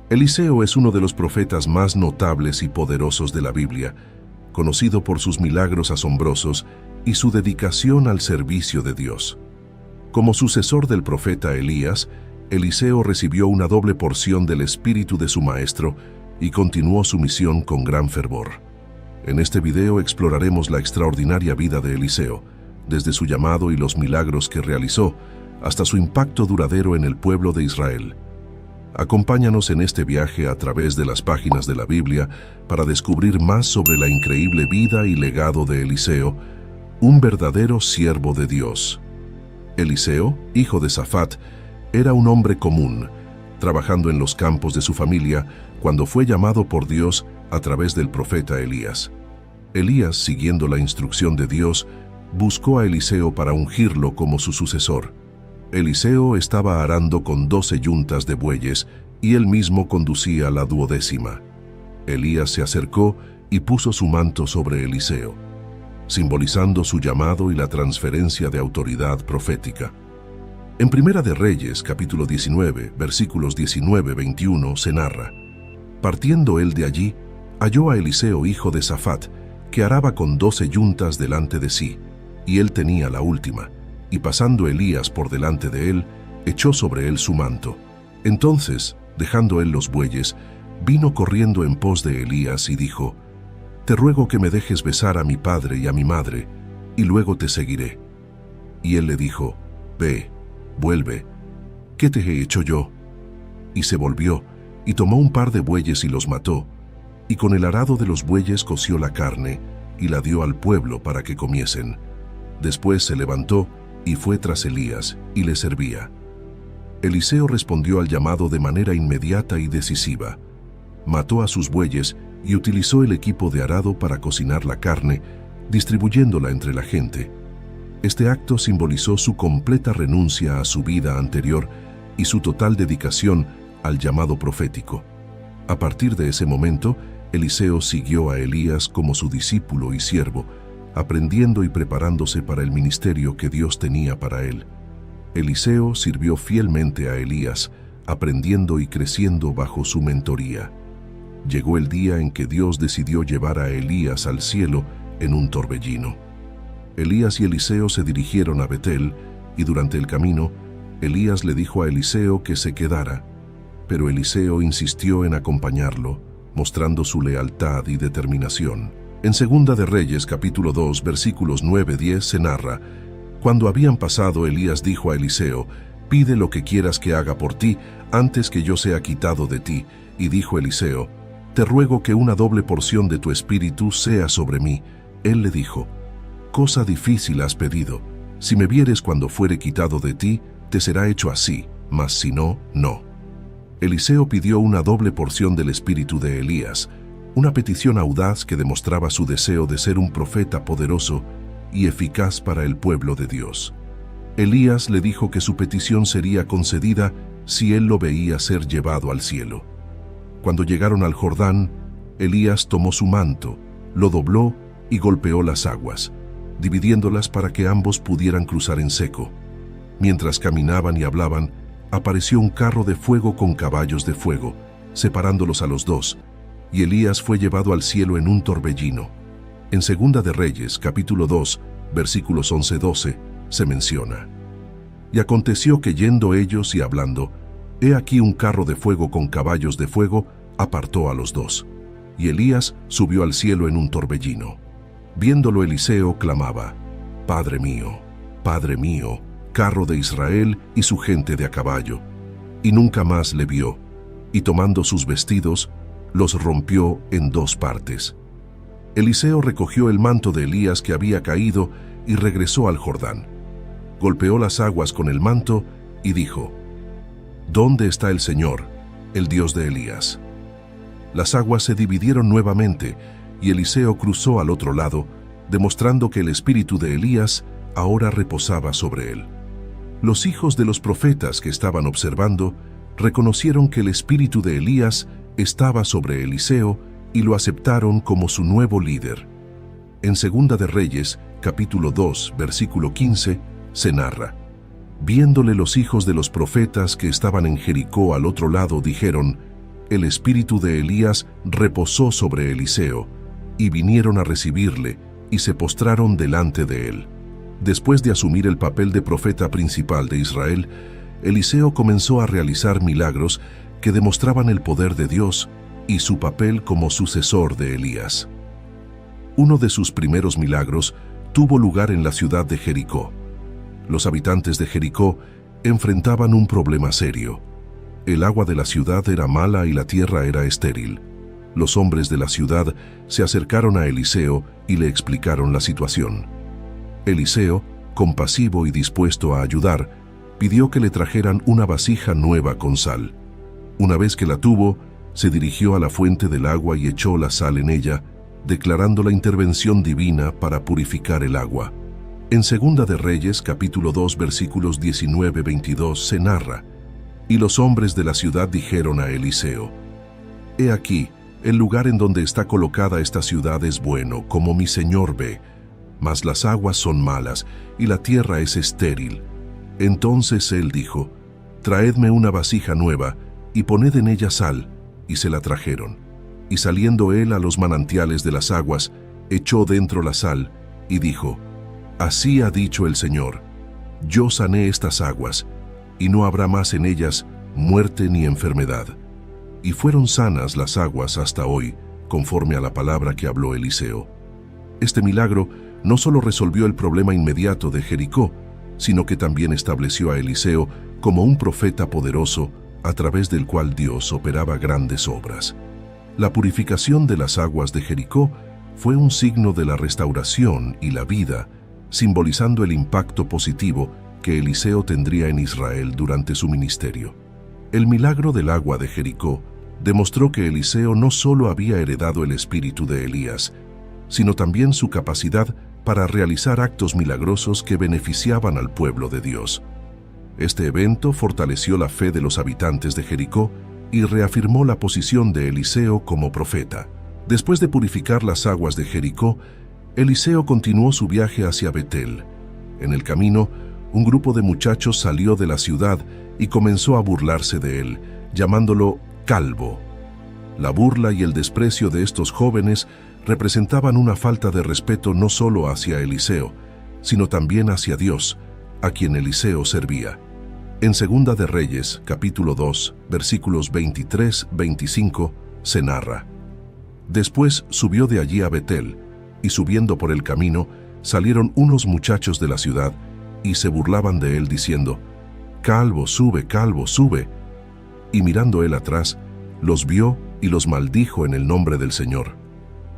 Eliseo es uno de los profetas más notables y poderosos de la Biblia, conocido por sus milagros asombrosos y su dedicación al servicio de Dios. Como sucesor del profeta Elías, Eliseo recibió una doble porción del espíritu de su maestro y continuó su misión con gran fervor. En este video exploraremos la extraordinaria vida de Eliseo, desde su llamado y los milagros que realizó, hasta su impacto duradero en el pueblo de Israel. Acompáñanos en este viaje a través de las páginas de la Biblia para descubrir más sobre la increíble vida y legado de Eliseo, un verdadero siervo de Dios. Eliseo, hijo de Safat, era un hombre común, trabajando en los campos de su familia cuando fue llamado por Dios a través del profeta Elías. Elías, siguiendo la instrucción de Dios, buscó a Eliseo para ungirlo como su sucesor. Eliseo estaba arando con 12 yuntas de bueyes y él mismo conducía la 12ª. Elías se acercó y puso su manto sobre Eliseo, simbolizando su llamado y la transferencia de autoridad profética. En Primera de Reyes, capítulo 19, versículos 19-21, se narra: partiendo él de allí, halló a Eliseo hijo de Safat, que araba con 12 yuntas delante de sí, y él tenía la última. Y pasando Elías por delante de él, echó sobre él su manto. Entonces, dejando él los bueyes, vino corriendo en pos de Elías y dijo: te ruego que me dejes besar a mi padre y a mi madre, y luego te seguiré. Y él le dijo: ve, vuelve, ¿qué te he hecho yo? Y se volvió, y tomó un par de bueyes y los mató, y con el arado de los bueyes coció la carne, y la dio al pueblo para que comiesen. Después se levantó, y fue tras Elías, y le servía. Eliseo respondió al llamado de manera inmediata y decisiva. Mató a sus bueyes y utilizó el equipo de arado para cocinar la carne, distribuyéndola entre la gente. Este acto simbolizó su completa renuncia a su vida anterior y su total dedicación al llamado profético. A partir de ese momento, Eliseo siguió a Elías como su discípulo y siervo, aprendiendo y preparándose para el ministerio que Dios tenía para él. Eliseo sirvió fielmente a Elías, aprendiendo y creciendo bajo su mentoría. Llegó el día en que Dios decidió llevar a Elías al cielo en un torbellino. Elías y Eliseo se dirigieron a Betel, y durante el camino, Elías le dijo a Eliseo que se quedara, pero Eliseo insistió en acompañarlo, mostrando su lealtad y determinación. En Segunda de Reyes, capítulo 2, versículos 9-10, se narra: cuando habían pasado, Elías dijo a Eliseo: pide lo que quieras que haga por ti, antes que yo sea quitado de ti. Y dijo Eliseo: te ruego que una doble porción de tu espíritu sea sobre mí. Él le dijo: cosa difícil has pedido. Si me vieres cuando fuere quitado de ti, te será hecho así, mas si no, no. Eliseo pidió una doble porción del espíritu de Elías, una petición audaz que demostraba su deseo de ser un profeta poderoso y eficaz para el pueblo de Dios. Elías le dijo que su petición sería concedida si él lo veía ser llevado al cielo. Cuando llegaron al Jordán, Elías tomó su manto, lo dobló y golpeó las aguas, dividiéndolas para que ambos pudieran cruzar en seco. Mientras caminaban y hablaban, apareció un carro de fuego con caballos de fuego, separándolos a los dos, y Elías fue llevado al cielo en un torbellino. En Segunda de Reyes, capítulo 2, versículos 11-12, se menciona: y aconteció que yendo ellos y hablando, he aquí un carro de fuego con caballos de fuego apartó a los dos, y Elías subió al cielo en un torbellino. Viéndolo Eliseo clamaba: Padre mío, carro de Israel y su gente de a caballo. Y nunca más le vio, y tomando sus vestidos, los rompió en 2 partes. Eliseo recogió el manto de Elías que había caído y regresó al Jordán. Golpeó las aguas con el manto y dijo: ¿dónde está el Señor, el Dios de Elías? Las aguas se dividieron nuevamente y Eliseo cruzó al otro lado, demostrando que el espíritu de Elías ahora reposaba sobre él. Los hijos de los profetas que estaban observando reconocieron que el espíritu de Elías estaba sobre Eliseo y lo aceptaron como su nuevo líder. En Segunda de Reyes, capítulo 2, versículo 15, se narra: viéndole los hijos de los profetas que estaban en Jericó al otro lado, dijeron: el espíritu de Elías reposó sobre Eliseo, y vinieron a recibirle, y se postraron delante de él. Después de asumir el papel de profeta principal de Israel, Eliseo comenzó a realizar milagros que demostraban el poder de Dios y su papel como sucesor de Elías. Uno de sus primeros milagros tuvo lugar en la ciudad de Jericó. Los habitantes de Jericó enfrentaban un problema serio. El agua de la ciudad era mala y la tierra era estéril. Los hombres de la ciudad se acercaron a Eliseo y le explicaron la situación. Eliseo, compasivo y dispuesto a ayudar, pidió que le trajeran una vasija nueva con sal. Una vez que la tuvo, se dirigió a la fuente del agua y echó la sal en ella, declarando la intervención divina para purificar el agua. En Segunda de Reyes, capítulo 2, versículos 19-22, se narra: «Y los hombres de la ciudad dijeron a Eliseo: He aquí, el lugar en donde está colocada esta ciudad es bueno, como mi señor ve, mas las aguas son malas y la tierra es estéril». Entonces él dijo: «Traedme una vasija nueva y poned en ella sal», y se la trajeron. Y saliendo él a los manantiales de las aguas, echó dentro la sal y dijo: «Así ha dicho el Señor: yo sané estas aguas, y no habrá más en ellas muerte ni enfermedad». Y fueron sanas las aguas hasta hoy, conforme a la palabra que habló Eliseo. Este milagro no solo resolvió el problema inmediato de Jericó, sino que también estableció a Eliseo como un profeta poderoso a través del cual Dios operaba grandes obras. La purificación de las aguas de Jericó fue un signo de la restauración y la vida, simbolizando el impacto positivo que Eliseo tendría en Israel durante su ministerio. El milagro del agua de Jericó demostró que Eliseo no solo había heredado el espíritu de Elías, sino también su capacidad para realizar actos milagrosos que beneficiaban al pueblo de Dios. Este evento fortaleció la fe de los habitantes de Jericó y reafirmó la posición de Eliseo como profeta. Después de purificar las aguas de Jericó, Eliseo continuó su viaje hacia Betel. En el camino, un grupo de muchachos salió de la ciudad y comenzó a burlarse de él, llamándolo calvo. La burla y el desprecio de estos jóvenes representaban una falta de respeto no solo hacia Eliseo, sino también hacia Dios, a quien Eliseo servía. En Segunda de Reyes, capítulo 2, versículos 23-25, se narra: «Después subió de allí a Betel, y subiendo por el camino, salieron unos muchachos de la ciudad, y se burlaban de él diciendo: Calvo, sube, calvo, sube. Y mirando él atrás, los vio y los maldijo en el nombre del Señor.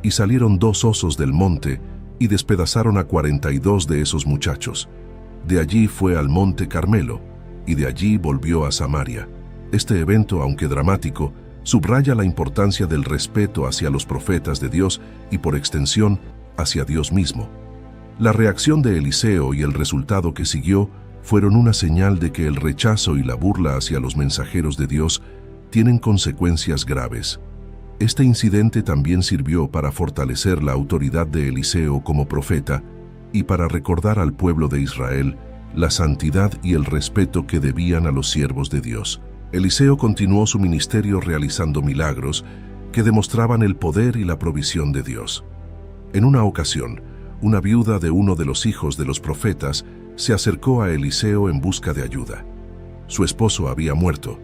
Y salieron 2 osos del monte, y despedazaron a 42 de esos muchachos. De allí fue al monte Carmelo, y de allí volvió a Samaria». Este evento, aunque dramático, subraya la importancia del respeto hacia los profetas de Dios y, por extensión, hacia Dios mismo. La reacción de Eliseo y el resultado que siguió fueron una señal de que el rechazo y la burla hacia los mensajeros de Dios tienen consecuencias graves. Este incidente también sirvió para fortalecer la autoridad de Eliseo como profeta y para recordar al pueblo de Israel la santidad y el respeto que debían a los siervos de Dios. Eliseo continuó su ministerio realizando milagros que demostraban el poder y la provisión de Dios. En una ocasión, una viuda de uno de los hijos de los profetas se acercó a Eliseo en busca de ayuda. Su esposo había muerto,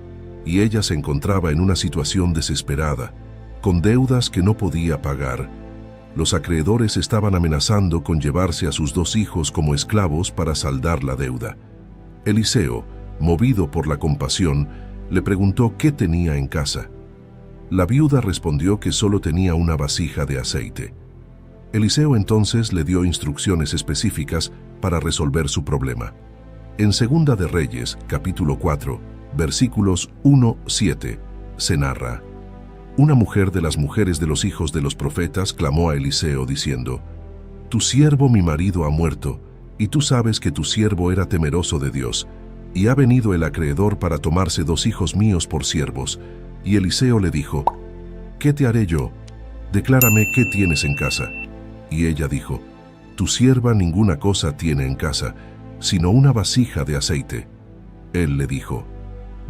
y ella se encontraba en una situación desesperada, con deudas que no podía pagar. Los acreedores estaban amenazando con llevarse a sus 2 hijos como esclavos para saldar la deuda. Eliseo, movido por la compasión, le preguntó qué tenía en casa. La viuda respondió que solo tenía una vasija de aceite. Eliseo entonces le dio instrucciones específicas para resolver su problema. En Segunda de Reyes, capítulo 4, versículos 1-7, se narra: «Una mujer de las mujeres de los hijos de los profetas clamó a Eliseo diciendo: Tu siervo mi marido ha muerto, y tú sabes que tu siervo era temeroso de Dios, y ha venido el acreedor para tomarse 2 hijos míos por siervos». Y Eliseo le dijo: «¿Qué te haré yo? Declárame qué tienes en casa». Y ella dijo: «Tu sierva ninguna cosa tiene en casa, sino una vasija de aceite». Él le dijo: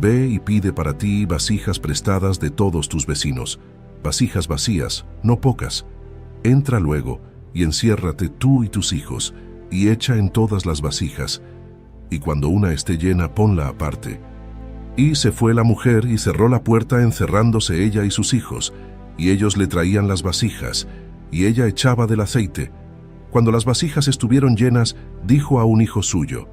Ve y pide para ti vasijas prestadas de todos tus vecinos, vasijas vacías, no pocas. Entra luego y enciérrate tú y tus hijos, y echa en todas las vasijas, y cuando una esté llena, ponla aparte. Y se fue la mujer y cerró la puerta encerrándose ella y sus hijos, y ellos le traían las vasijas, y ella echaba del aceite. Cuando las vasijas estuvieron llenas, dijo a un hijo suyo,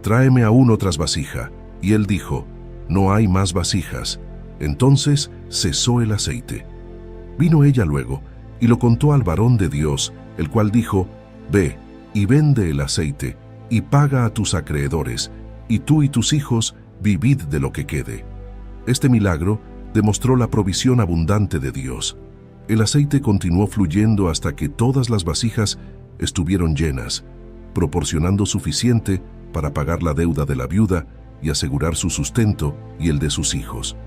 «Tráeme aún otras vasijas». Y él dijo, «No hay más vasijas». Entonces cesó el aceite. Vino ella luego, y lo contó al varón de Dios, el cual dijo, «Ve, y vende el aceite, y paga a tus acreedores, y tú y tus hijos vivid de lo que quede». Este milagro demostró la provisión abundante de Dios. El aceite continuó fluyendo hasta que todas las vasijas estuvieron llenas, proporcionando suficiente para pagar la deuda de la viuda y asegurar su sustento y el de sus hijos.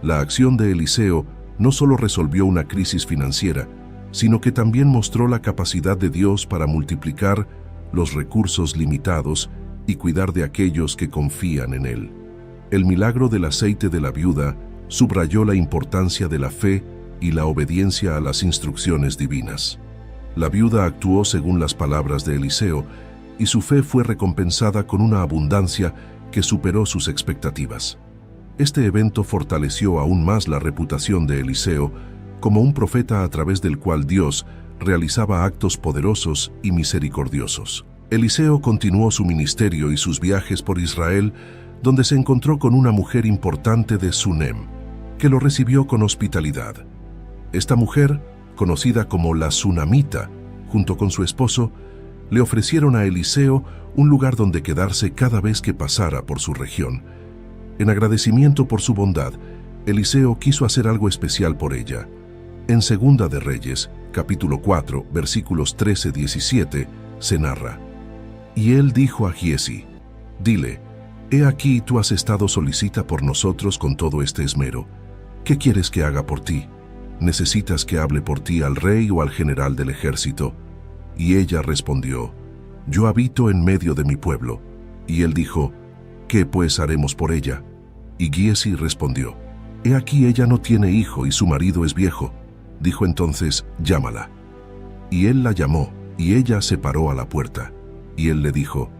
La acción de Eliseo no solo resolvió una crisis financiera, sino que también mostró la capacidad de Dios para multiplicar los recursos limitados y cuidar de aquellos que confían en Él. El milagro del aceite de la viuda subrayó la importancia de la fe y la obediencia a las instrucciones divinas. La viuda actuó según las palabras de Eliseo, y su fe fue recompensada con una abundancia que superó sus expectativas. Este evento fortaleció aún más la reputación de Eliseo como un profeta a través del cual Dios realizaba actos poderosos y misericordiosos. Eliseo continuó su ministerio y sus viajes por Israel, donde se encontró con una mujer importante de Sunem, que lo recibió con hospitalidad. Esta mujer, conocida como la Sunamita, junto con su esposo, le ofrecieron a Eliseo un lugar donde quedarse cada vez que pasara por su región. En agradecimiento por su bondad, Eliseo quiso hacer algo especial por ella. En Segunda de Reyes, capítulo 4, versículos 13-17, se narra: «Y él dijo a Giesi, dile, he aquí tú has estado solicita por nosotros con todo este esmero. ¿Qué quieres que haga por ti? ¿Necesitas que hable por ti al rey o al general del ejército?» Y ella respondió, «Yo habito en medio de mi pueblo». Y él dijo, «¿Qué pues haremos por ella?» Y Giesi respondió, «He aquí ella no tiene hijo y su marido es viejo». Dijo entonces, «Llámala». Y él la llamó, y ella se paró a la puerta. Y él le dijo,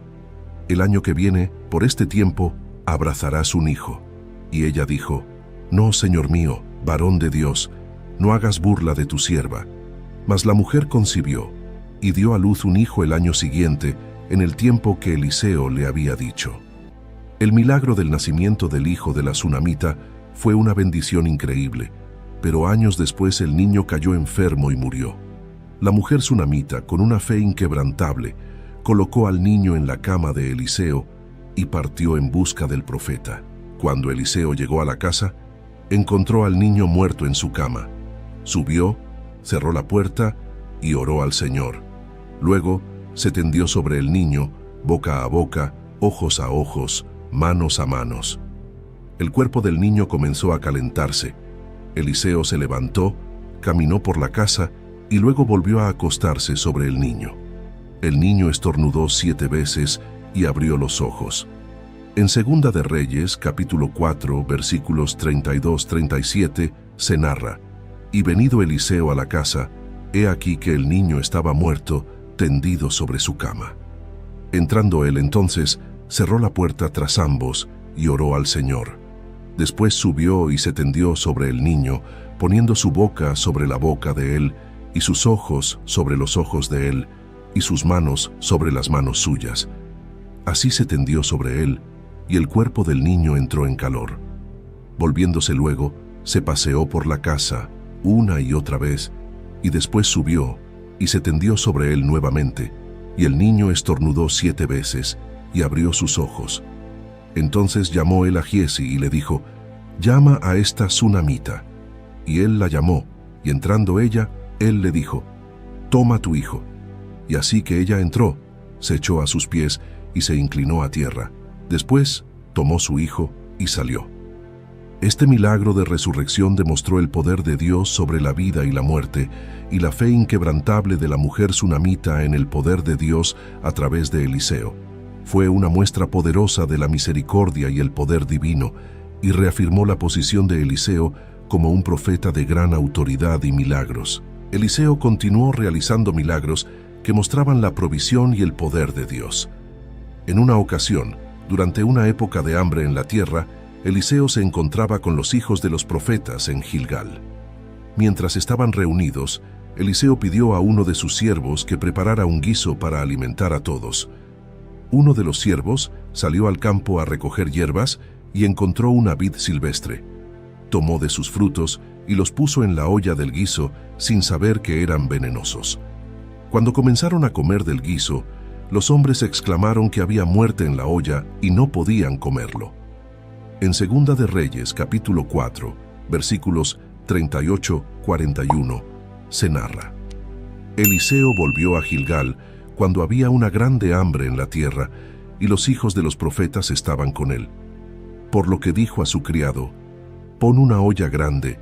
«El año que viene, por este tiempo, abrazarás un hijo». Y ella dijo, «No, señor mío, varón de Dios, no hagas burla de tu sierva». Mas la mujer concibió, y dio a luz un hijo el año siguiente, en el tiempo que Eliseo le había dicho. El milagro del nacimiento del hijo de la Sunamita fue una bendición increíble, pero años después el niño cayó enfermo y murió. La mujer Sunamita, con una fe inquebrantable, colocó al niño en la cama de Eliseo y partió en busca del profeta. Cuando Eliseo llegó a la casa, encontró al niño muerto en su cama. Subió, cerró la puerta y oró al Señor. Luego se tendió sobre el niño, boca a boca, ojos a ojos, manos a manos. El cuerpo del niño comenzó a calentarse. Eliseo se levantó, caminó por la casa y luego volvió a acostarse sobre el niño. El niño estornudó 7 veces y abrió los ojos. En Segunda de Reyes, capítulo 4, versículos 32-37, se narra: «Y venido Eliseo a la casa, he aquí que el niño estaba muerto, tendido sobre su cama. Entrando él entonces, cerró la puerta tras ambos y oró al Señor. Después subió y se tendió sobre el niño, poniendo su boca sobre la boca de él, y sus ojos sobre los ojos de él, y sus manos sobre las manos suyas. Así se tendió sobre él, y el cuerpo del niño entró en calor. Volviéndose luego, se paseó por la casa una y otra vez, y después subió y se tendió sobre él nuevamente, y el niño estornudó 7 veces y abrió sus ojos. Entonces llamó él a Giesi y le dijo: «Llama a esta Sunamita». Y él la llamó, y entrando ella, él le dijo: «Toma tu hijo». Y así que ella entró, se echó a sus pies y se inclinó a tierra. Después tomó su hijo y salió. Este milagro de resurrección demostró el poder de Dios sobre la vida y la muerte, y la fe inquebrantable de la mujer sunamita en el poder de Dios a través de Eliseo. Fue una muestra poderosa de la misericordia y el poder divino, y reafirmó la posición de Eliseo como un profeta de gran autoridad y milagros. Eliseo continuó realizando milagros que mostraban la provisión y el poder de Dios. En una ocasión, durante una época de hambre en la tierra, Eliseo se encontraba con los hijos de los profetas en Gilgal. Mientras estaban reunidos, Eliseo pidió a uno de sus siervos que preparara un guiso para alimentar a todos. Uno de los siervos salió al campo a recoger hierbas y encontró una vid silvestre. Tomó de sus frutos y los puso en la olla del guiso sin saber que eran venenosos. Cuando comenzaron a comer del guiso, los hombres exclamaron que había muerte en la olla y no podían comerlo. En Segunda de Reyes, capítulo 4, versículos 38-41, se narra: Eliseo volvió a Gilgal cuando había una grande hambre en la tierra y los hijos de los profetas estaban con él. Por lo que dijo a su criado: pon una olla grande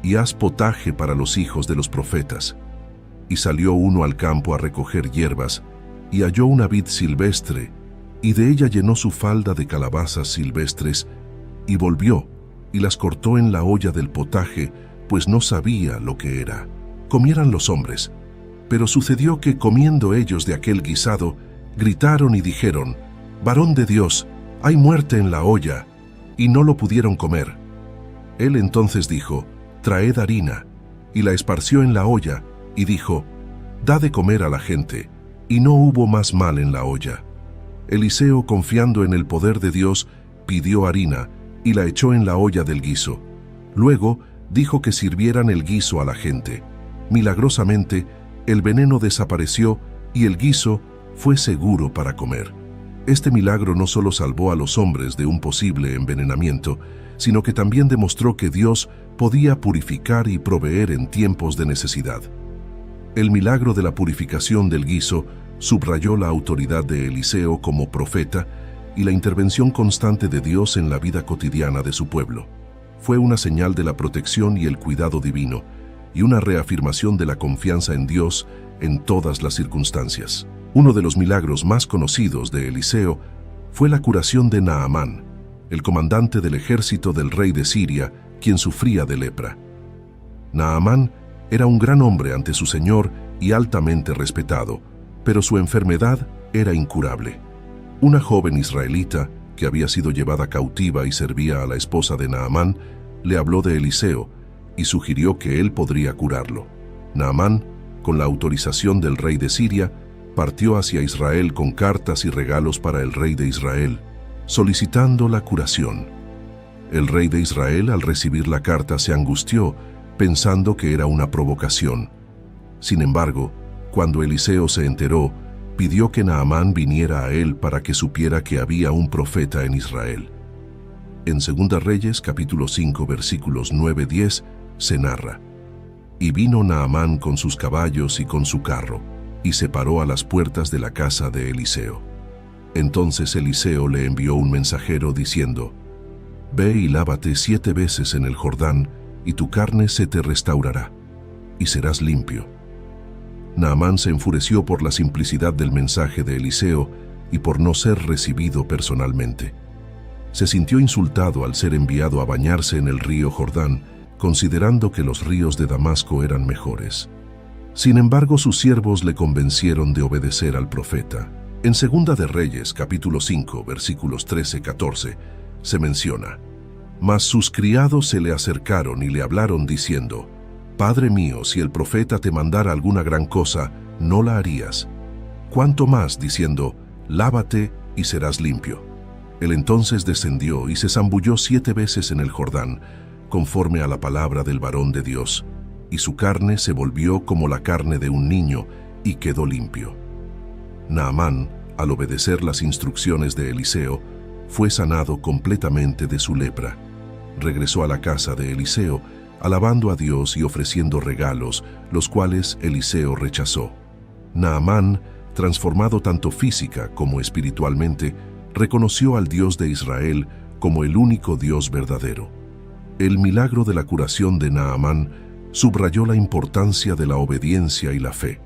y haz potaje para los hijos de los profetas. Y salió uno al campo a recoger hierbas, y halló una vid silvestre, y de ella llenó su falda de calabazas silvestres, y volvió, y las cortó en la olla del potaje, pues no sabía lo que era. Comieran los hombres, pero sucedió que, comiendo ellos de aquel guisado, gritaron y dijeron: varón de Dios, hay muerte en la olla, y no lo pudieron comer. Él entonces dijo: traed harina, y la esparció en la olla, y dijo: da de comer a la gente, y no hubo más mal en la olla. Eliseo, confiando en el poder de Dios, pidió harina, y la echó en la olla del guiso. Luego dijo que sirvieran el guiso a la gente. Milagrosamente, el veneno desapareció, y el guiso fue seguro para comer. Este milagro no solo salvó a los hombres de un posible envenenamiento, sino que también demostró que Dios podía purificar y proveer en tiempos de necesidad. El milagro de la purificación del guiso subrayó la autoridad de Eliseo como profeta y la intervención constante de Dios en la vida cotidiana de su pueblo. Fue una señal de la protección y el cuidado divino, y una reafirmación de la confianza en Dios en todas las circunstancias. Uno de los milagros más conocidos de Eliseo fue la curación de Naamán, el comandante del ejército del rey de Siria, quien sufría de lepra. Naamán era un gran hombre ante su señor y altamente respetado, pero su enfermedad era incurable. Una joven israelita, que había sido llevada cautiva y servía a la esposa de Naamán, le habló de Eliseo y sugirió que él podría curarlo. Naamán, con la autorización del rey de Siria, partió hacia Israel con cartas y regalos para el rey de Israel, solicitando la curación. El rey de Israel, al recibir la carta, se angustió, pensando que era una provocación. Sin embargo, cuando Eliseo se enteró, pidió que Naamán viniera a él para que supiera que había un profeta en Israel. En 2 Reyes, capítulo 5, versículos 9-10, se narra: y vino Naamán con sus caballos y con su carro, y se paró a las puertas de la casa de Eliseo. Entonces Eliseo le envió un mensajero diciendo: ve y lávate 7 veces en el Jordán, y tu carne se te restaurará, y serás limpio. Naamán se enfureció por la simplicidad del mensaje de Eliseo y por no ser recibido personalmente. Se sintió insultado al ser enviado a bañarse en el río Jordán, considerando que los ríos de Damasco eran mejores. Sin embargo, sus siervos le convencieron de obedecer al profeta. En 2 de Reyes, capítulo 5, versículos 13-14, se menciona: mas sus criados se le acercaron y le hablaron diciendo: Padre mío, si el profeta te mandara alguna gran cosa, no la harías. Cuánto más diciendo: lávate y serás limpio. Él entonces descendió y se zambulló 7 veces en el Jordán, conforme a la palabra del varón de Dios, y su carne se volvió como la carne de un niño, y quedó limpio. Naamán, al obedecer las instrucciones de Eliseo, fue sanado completamente de su lepra. Regresó a la casa de Eliseo, alabando a Dios y ofreciendo regalos, los cuales Eliseo rechazó. Naamán, transformado tanto física como espiritualmente, reconoció al Dios de Israel como el único Dios verdadero. El milagro de la curación de Naamán subrayó la importancia de la obediencia y la fe.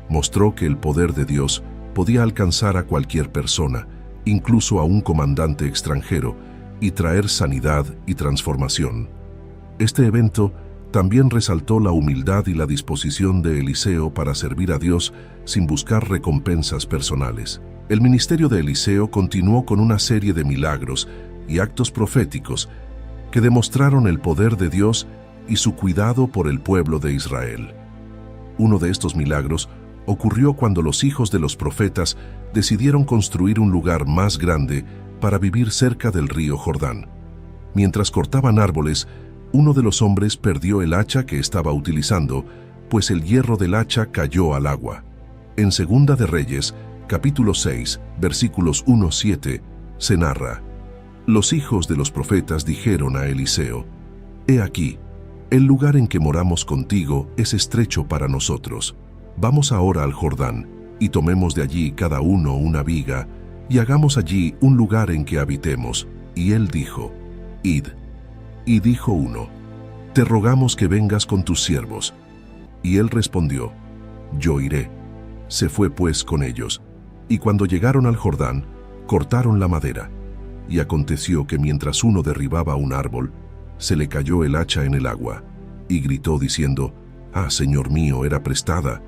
Mostró que el poder de Dios podía alcanzar a cualquier persona, incluso a un comandante extranjero, y traer sanidad y transformación. Este evento también resaltó la humildad y la disposición de Eliseo para servir a Dios sin buscar recompensas personales. El ministerio de Eliseo continuó con una serie de milagros y actos proféticos que demostraron el poder de Dios y su cuidado por el pueblo de Israel. Uno de estos milagros ocurrió cuando los hijos de los profetas decidieron construir un lugar más grande para vivir cerca del río Jordán. Mientras cortaban árboles, uno de los hombres perdió el hacha que estaba utilizando, pues el hierro del hacha cayó al agua. En Segunda de Reyes, capítulo 6, versículos 1-7, se narra: Los hijos de los profetas dijeron a Eliseo: He aquí, el lugar en que moramos contigo es estrecho para nosotros. Vamos ahora al Jordán, y tomemos de allí cada uno una viga, y hagamos allí un lugar en que habitemos. Y él dijo: Id. Y dijo uno: Te rogamos que vengas con tus siervos. Y él respondió: Yo iré. Se fue pues con ellos, y cuando llegaron al Jordán, cortaron la madera. Y aconteció que mientras uno derribaba un árbol, se le cayó el hacha en el agua, y gritó diciendo: Ah, Señor mío, era prestada.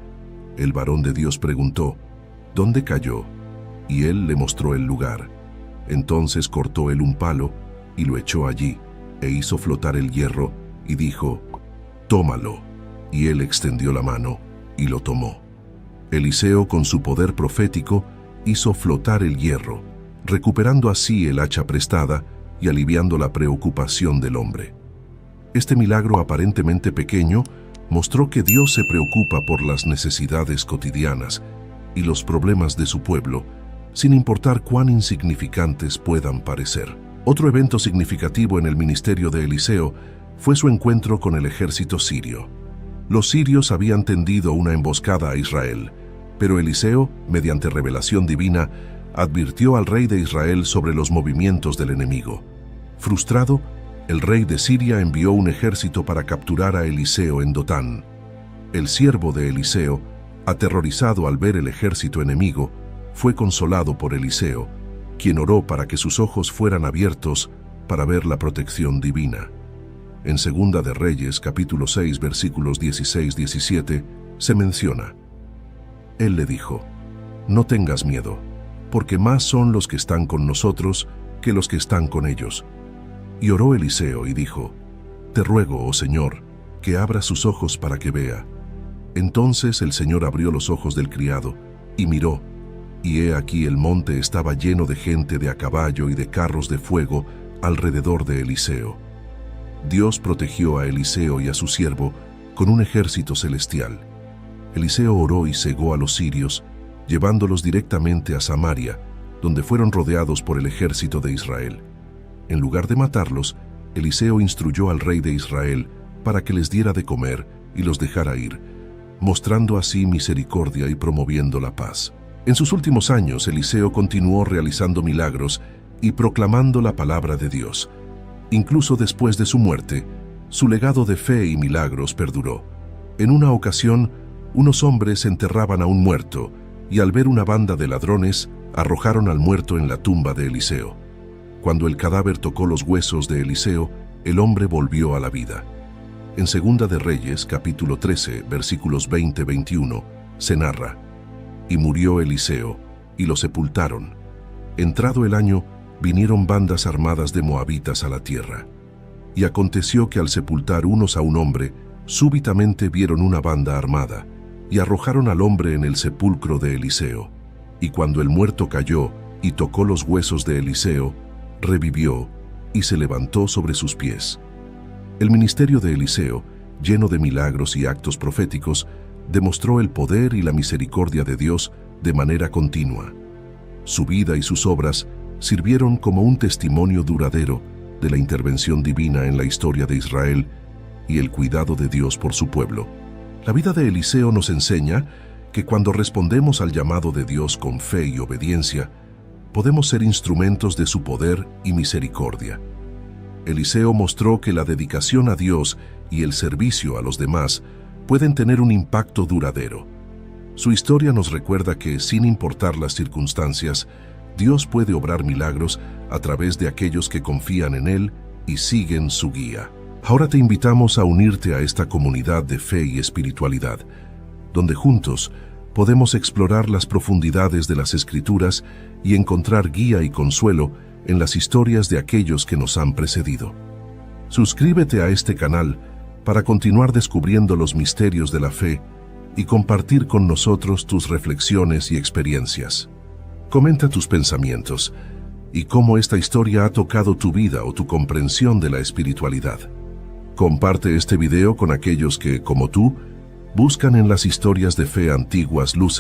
El varón de Dios preguntó: ¿Dónde cayó? Y él le mostró el lugar. Entonces cortó él un palo, y lo echó allí, e hizo flotar el hierro, y dijo: Tómalo. Y él extendió la mano, y lo tomó. Eliseo, con su poder profético, hizo flotar el hierro, recuperando así el hacha prestada y aliviando la preocupación del hombre. Este milagro aparentemente pequeño mostró que Dios se preocupa por las necesidades cotidianas y los problemas de su pueblo, sin importar cuán insignificantes puedan parecer. Otro evento significativo en el ministerio de Eliseo fue su encuentro con el ejército sirio. Los sirios habían tendido una emboscada a Israel, pero Eliseo, mediante revelación divina, advirtió al rey de Israel sobre los movimientos del enemigo. Frustrado, el rey de Siria envió un ejército para capturar a Eliseo en Dotán. El siervo de Eliseo, aterrorizado al ver el ejército enemigo, fue consolado por Eliseo, quien oró para que sus ojos fueran abiertos para ver la protección divina. En Segunda de Reyes, capítulo 6, versículos 16-17, se menciona: Él le dijo: No tengas miedo, porque más son los que están con nosotros que los que están con ellos. Y oró Eliseo y dijo: Te ruego, oh Señor, que abra sus ojos para que vea. Entonces el Señor abrió los ojos del criado, y miró, y he aquí el monte estaba lleno de gente de a caballo y de carros de fuego alrededor de Eliseo. Dios protegió a Eliseo y a su siervo con un ejército celestial. Eliseo oró y cegó a los sirios, llevándolos directamente a Samaria, donde fueron rodeados por el ejército de Israel. En lugar de matarlos, Eliseo instruyó al rey de Israel para que les diera de comer y los dejara ir, mostrando así misericordia y promoviendo la paz. En sus últimos años, Eliseo continuó realizando milagros y proclamando la palabra de Dios. Incluso después de su muerte, su legado de fe y milagros perduró. En una ocasión, unos hombres enterraban a un muerto y al ver una banda de ladrones, arrojaron al muerto en la tumba de Eliseo. Cuando el cadáver tocó los huesos de Eliseo, el hombre volvió a la vida. En Segunda de Reyes, capítulo 13, versículos 20-21, se narra: Y murió Eliseo, y lo sepultaron. Entrado el año, vinieron bandas armadas de moabitas a la tierra. Y aconteció que al sepultar unos a un hombre, súbitamente vieron una banda armada, y arrojaron al hombre en el sepulcro de Eliseo. Y cuando el muerto cayó y tocó los huesos de Eliseo, revivió y se levantó sobre sus pies. El ministerio de Eliseo, lleno de milagros y actos proféticos, demostró el poder y la misericordia de Dios de manera continua. Su vida y sus obras sirvieron como un testimonio duradero de la intervención divina en la historia de Israel y el cuidado de Dios por su pueblo. La vida de Eliseo nos enseña que cuando respondemos al llamado de Dios con fe y obediencia, podemos ser instrumentos de su poder y misericordia. Eliseo mostró que la dedicación a Dios y el servicio a los demás pueden tener un impacto duradero. Su historia nos recuerda que, sin importar las circunstancias, Dios puede obrar milagros a través de aquellos que confían en Él y siguen su guía. Ahora te invitamos a unirte a esta comunidad de fe y espiritualidad, donde juntos podemos explorar las profundidades de las Escrituras y encontrar guía y consuelo en las historias de aquellos que nos han precedido. Suscríbete a este canal para continuar descubriendo los misterios de la fe y compartir con nosotros tus reflexiones y experiencias. Comenta tus pensamientos y cómo esta historia ha tocado tu vida o tu comprensión de la espiritualidad. Comparte este video con aquellos que, como tú, buscan en las historias de fe antiguas luces